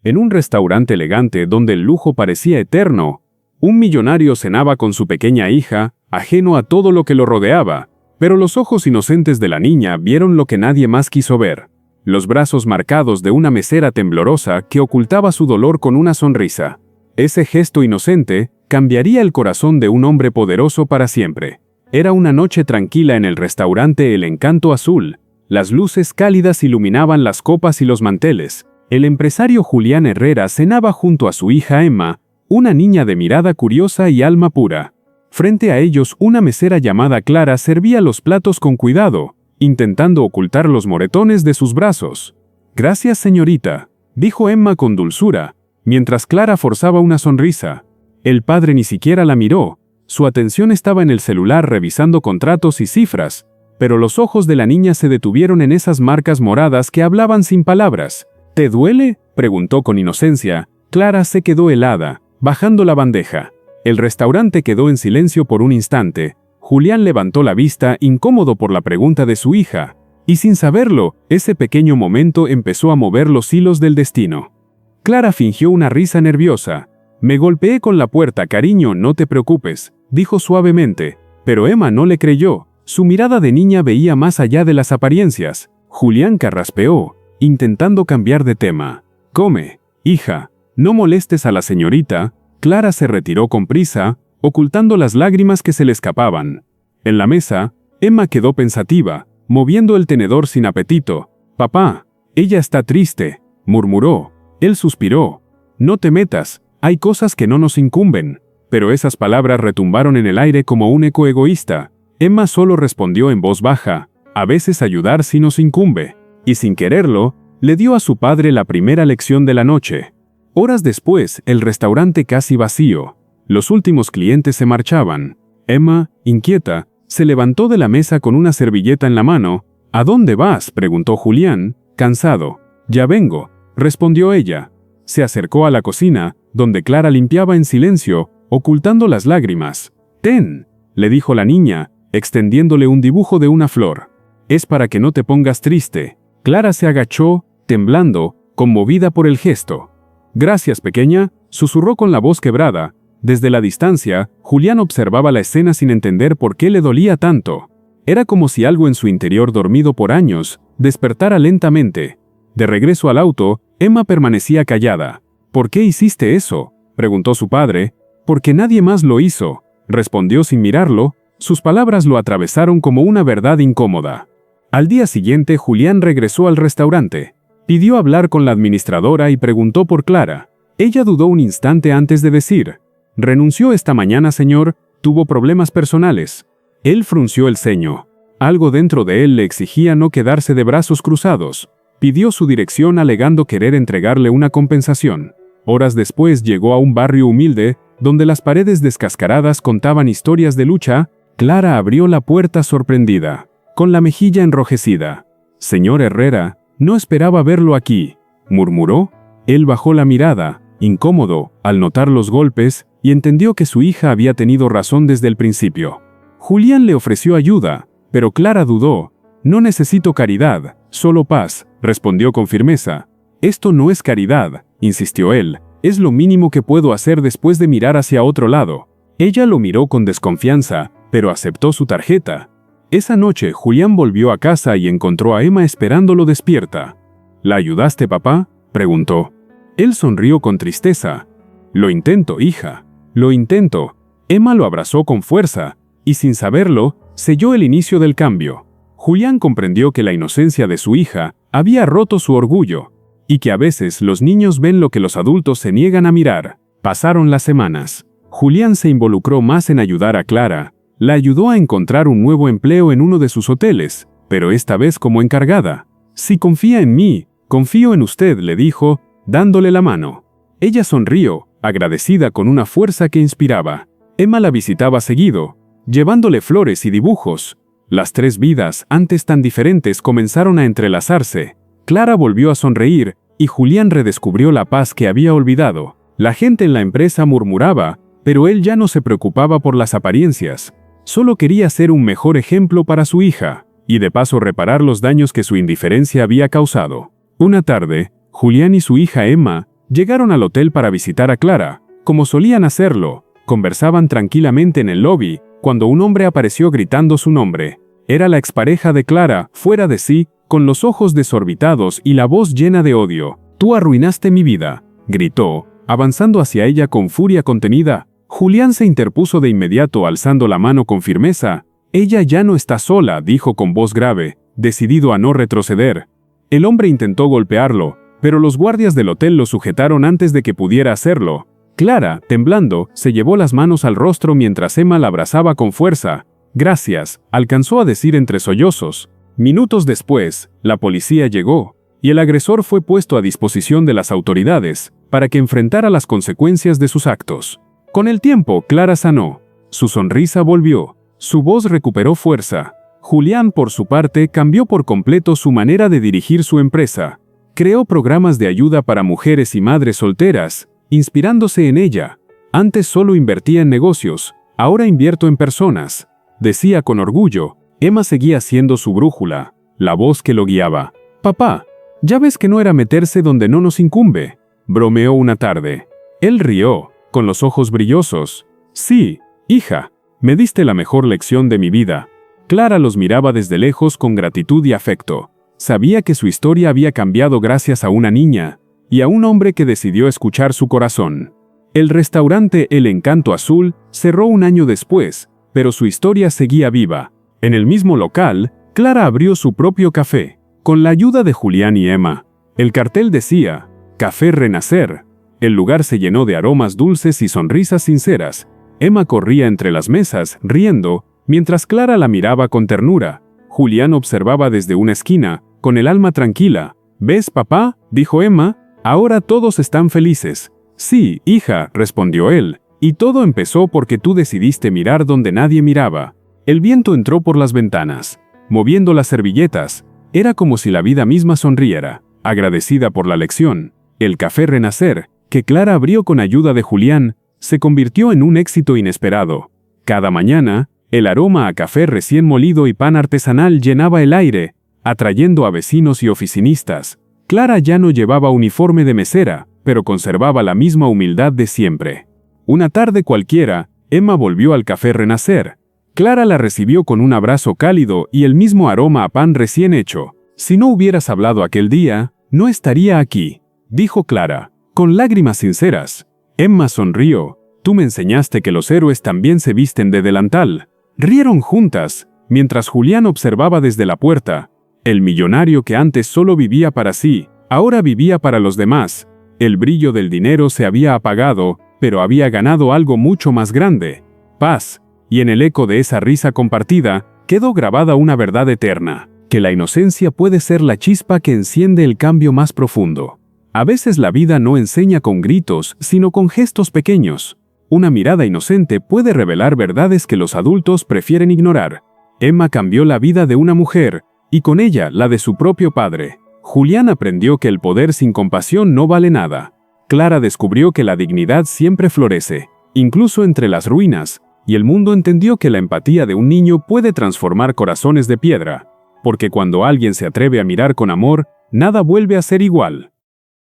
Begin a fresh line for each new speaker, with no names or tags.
En un restaurante elegante donde el lujo parecía eterno, un millonario cenaba con su pequeña hija, ajeno a todo lo que lo rodeaba, pero los ojos inocentes de la niña vieron lo que nadie más quiso ver: los brazos marcados de una mesera temblorosa que ocultaba su dolor con una sonrisa. Ese gesto inocente cambiaría el corazón de un hombre poderoso para siempre. Era una noche tranquila en el restaurante El Encanto Azul. Las luces cálidas iluminaban las copas y los manteles. El empresario Julián Herrera cenaba junto a su hija Emma, una niña de mirada curiosa y alma pura. Frente a ellos, una mesera llamada Clara servía los platos con cuidado, intentando ocultar los moretones de sus brazos. «Gracias, señorita», dijo Emma con dulzura, mientras Clara forzaba una sonrisa. El padre ni siquiera la miró. Su atención estaba en el celular revisando contratos y cifras, pero los ojos de la niña se detuvieron en esas marcas moradas que hablaban sin palabras. «¿Te duele?», preguntó con inocencia. Clara se quedó helada, bajando la bandeja. El restaurante quedó en silencio por un instante. Julián levantó la vista, incómodo por la pregunta de su hija, y sin saberlo, ese pequeño momento empezó a mover los hilos del destino. Clara fingió una risa nerviosa. «Me golpeé con la puerta, cariño, no te preocupes», dijo suavemente, pero Emma no le creyó. Su mirada de niña veía más allá de las apariencias. Julián carraspeó, intentando cambiar de tema. «Come, hija, no molestes a la señorita». Clara se retiró con prisa, ocultando las lágrimas que se le escapaban. En la mesa, Emma quedó pensativa, moviendo el tenedor sin apetito. «Papá, ella está triste», murmuró. Él suspiró. «No te metas, hay cosas que no nos incumben». Pero esas palabras retumbaron en el aire como un eco egoísta. Emma solo respondió en voz baja: «A veces ayudar sí nos incumbe». Y sin quererlo, le dio a su padre la primera lección de la noche. Horas después, el restaurante casi vacío. Los últimos clientes se marchaban. Emma, inquieta, se levantó de la mesa con una servilleta en la mano. «¿A dónde vas?», preguntó Julián, cansado. «Ya vengo», respondió ella. Se acercó a la cocina, donde Clara limpiaba en silencio, ocultando las lágrimas. «Ten», le dijo la niña, extendiéndole un dibujo de una flor. «Es para que no te pongas triste». Clara se agachó, temblando, conmovida por el gesto. «Gracias, pequeña», susurró con la voz quebrada. Desde la distancia, Julián observaba la escena sin entender por qué le dolía tanto. Era como si algo en su interior dormido por años despertara lentamente. De regreso al auto, Emma permanecía callada. «¿Por qué hiciste eso?», preguntó su padre. «Porque nadie más lo hizo», respondió sin mirarlo. Sus palabras lo atravesaron como una verdad incómoda. Al día siguiente, Julián regresó al restaurante. Pidió hablar con la administradora y preguntó por Clara. Ella dudó un instante antes de decir: «Renunció esta mañana, señor, tuvo problemas personales». Él frunció el ceño. Algo dentro de él le exigía no quedarse de brazos cruzados. Pidió su dirección alegando querer entregarle una compensación. Horas después llegó a un barrio humilde, donde las paredes descascaradas contaban historias de lucha. Clara abrió la puerta sorprendida, con la mejilla enrojecida. «Señor Herrera, no esperaba verlo aquí», murmuró. Él bajó la mirada, incómodo, al notar los golpes, y entendió que su hija había tenido razón desde el principio. Julián le ofreció ayuda, pero Clara dudó. «No necesito caridad, solo paz», respondió con firmeza. «Esto no es caridad», insistió él. «Es lo mínimo que puedo hacer después de mirar hacia otro lado». Ella lo miró con desconfianza, pero aceptó su tarjeta. Esa noche, Julián volvió a casa y encontró a Emma esperándolo despierta. «¿La ayudaste, papá?», preguntó. Él sonrió con tristeza. «Lo intento, hija, lo intento». Emma lo abrazó con fuerza, y sin saberlo, selló el inicio del cambio. Julián comprendió que la inocencia de su hija había roto su orgullo, y que a veces los niños ven lo que los adultos se niegan a mirar. Pasaron las semanas. Julián se involucró más en ayudar a Clara. La ayudó a encontrar un nuevo empleo en uno de sus hoteles, pero esta vez como encargada. «Si confía en mí, confío en usted», le dijo, dándole la mano. Ella sonrió, agradecida con una fuerza que inspiraba. Emma la visitaba seguido, llevándole flores y dibujos. Las tres vidas, antes tan diferentes, comenzaron a entrelazarse. Clara volvió a sonreír, y Julián redescubrió la paz que había olvidado. La gente en la empresa murmuraba, pero él ya no se preocupaba por las apariencias. Solo quería ser un mejor ejemplo para su hija, y de paso reparar los daños que su indiferencia había causado. Una tarde, Julián y su hija Emma Llegaron al hotel para visitar a Clara. Como solían hacerlo, conversaban tranquilamente en el lobby, cuando un hombre apareció gritando su nombre. Era la expareja de Clara, fuera de sí, con los ojos desorbitados y la voz llena de odio. «Tú arruinaste mi vida», gritó, avanzando hacia ella con furia contenida. Julián se interpuso de inmediato alzando la mano con firmeza. «Ella ya no está sola», dijo con voz grave, decidido a no retroceder. El hombre intentó golpearlo, pero los guardias del hotel lo sujetaron antes de que pudiera hacerlo. Clara, temblando, se llevó las manos al rostro mientras Emma la abrazaba con fuerza. «Gracias», alcanzó a decir entre sollozos. Minutos después, la policía llegó, y el agresor fue puesto a disposición de las autoridades para que enfrentara las consecuencias de sus actos. Con el tiempo, Clara sanó. Su sonrisa volvió. Su voz recuperó fuerza. Julián, por su parte, cambió por completo su manera de dirigir su empresa. Creó programas de ayuda para mujeres y madres solteras, inspirándose en ella. Antes solo invertía en negocios, ahora invierto en personas. Decía con orgullo. Emma seguía siendo su brújula, la voz que lo guiaba. «Papá, ya ves que no era meterse donde no nos incumbe», bromeó una tarde. Él rió, con los ojos brillosos. «Sí, hija, me diste la mejor lección de mi vida». Clara los miraba desde lejos con gratitud y afecto. Sabía que su historia había cambiado gracias a una niña y a un hombre que decidió escuchar su corazón. El restaurante El Encanto Azul cerró un año después, pero su historia seguía viva. En el mismo local, Clara abrió su propio café, con la ayuda de Julián y Emma. El cartel decía, «Café Renacer». El lugar se llenó de aromas dulces y sonrisas sinceras. Emma corría entre las mesas, riendo, mientras Clara la miraba con ternura. Julián observaba desde una esquina, con el alma tranquila. «¿Ves, papá?», dijo Emma, «ahora todos están felices». «Sí, hija», respondió él, «y todo empezó porque tú decidiste mirar donde nadie miraba». El viento entró por las ventanas, moviendo las servilletas. Era como si la vida misma sonriera, agradecida por la lección. El café Renacer, que Clara abrió con ayuda de Julián, se convirtió en un éxito inesperado. Cada mañana, el aroma a café recién molido y pan artesanal llenaba el aire, atrayendo a vecinos y oficinistas. Clara ya no llevaba uniforme de mesera, pero conservaba la misma humildad de siempre. Una tarde cualquiera, Emma volvió al café Renacer. Clara la recibió con un abrazo cálido y el mismo aroma a pan recién hecho. «Si no hubieras hablado aquel día, no estaría aquí», dijo Clara, con lágrimas sinceras. Emma sonrió. «Tú me enseñaste que los héroes también se visten de delantal». Rieron juntas, mientras Julián observaba desde la puerta. El millonario que antes solo vivía para sí, ahora vivía para los demás. El brillo del dinero se había apagado, pero había ganado algo mucho más grande: paz. Y en el eco de esa risa compartida, quedó grabada una verdad eterna, que la inocencia puede ser la chispa que enciende el cambio más profundo. A veces la vida no enseña con gritos, sino con gestos pequeños. Una mirada inocente puede revelar verdades que los adultos prefieren ignorar. Emma cambió la vida de una mujer, y con ella la de su propio padre. Julián aprendió que el poder sin compasión no vale nada. Clara descubrió que la dignidad siempre florece, incluso entre las ruinas, y el mundo entendió que la empatía de un niño puede transformar corazones de piedra, porque cuando alguien se atreve a mirar con amor, nada vuelve a ser igual.